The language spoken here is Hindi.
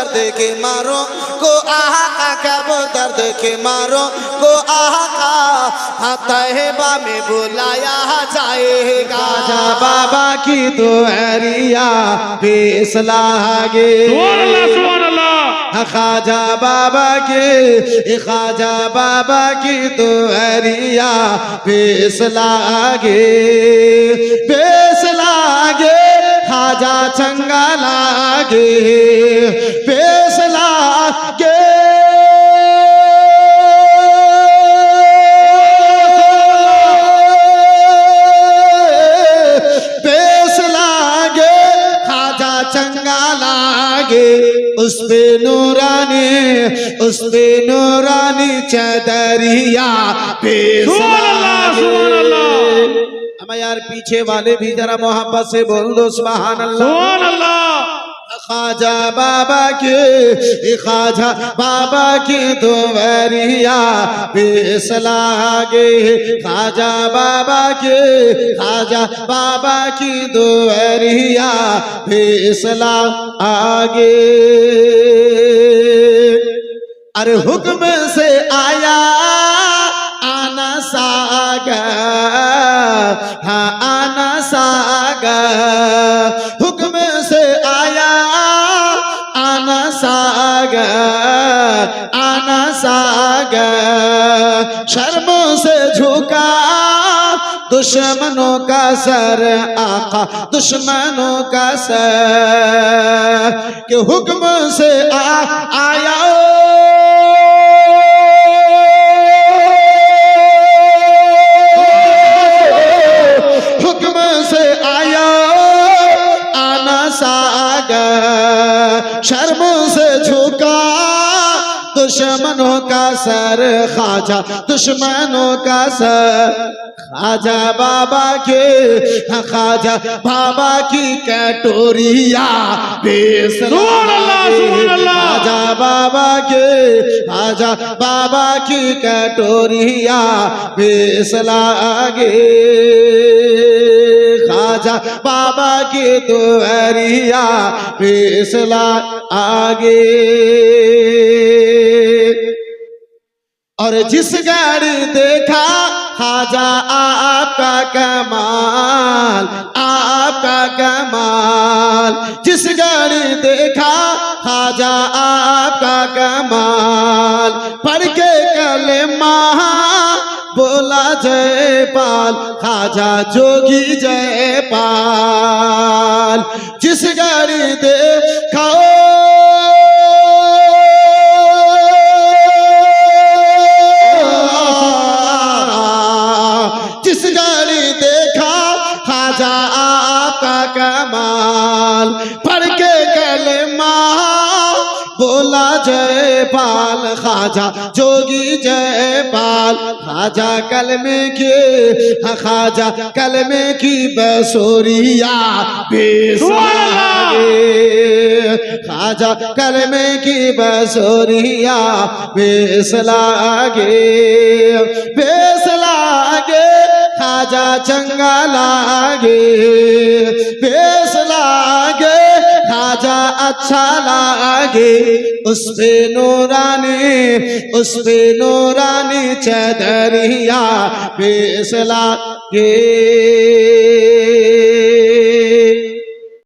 दर्द के मारो को आका कब दर्द के मारो को आका तहबा में बुलाया जाएगा। खाजा बाबा की दुआरिया पेश लागे, खाजा बाबा की दुआरिया पेश लागे, पेश लागे खाजा चंगा लागे, पेश लागे उस पे नूरानी चदरिया पेश लागे। हमें यार पीछे वाले भी जरा मोहब्बत से बोल दो सुभान अल्लाह। खाजा बाबा की दुआरिया पेश लागे, खाजा बाबा की दुआरिया पेश लागे। अरे हुक्म से आया आना सागर, हाँ आना सागर, हुक्म से आया आना सागर, आना सागर। शर्म से झुका दुश्मनों का सर आका, दुश्मनों का सर के हुक्म से आया शर्म से झुका दुश्मनों का सर, खाजा दुश्मनों का सर। खाजा बाबा की कटोरिया पेश लागे, खाजा बाबा की कटोरिया पेश लागे, खाजा बाबा की दुआरिया पेश लागे। और जिस गाड़ी देखा खाजा आपका कमाल, आपका कमाल, जिस गाड़ी देखा खाजा आपका कमाल। पढ़ के कलेमा बोला जयपाल, खाजा जोगी जयपाल। जिस गाड़ी देखा कमाल, पढ़ के कलेमा बोला जयपाल, खाजा जोगी जयपाल। खाजा कलमे की बसोरिया पेश लागे, खाजा कलमे की बसोरिया पेश लागे, पेश लागे खाजा चंगा लागे, पेश लागे खाजा अच्छा लागे। उस पे नूरानी चदरिया पेश लागे।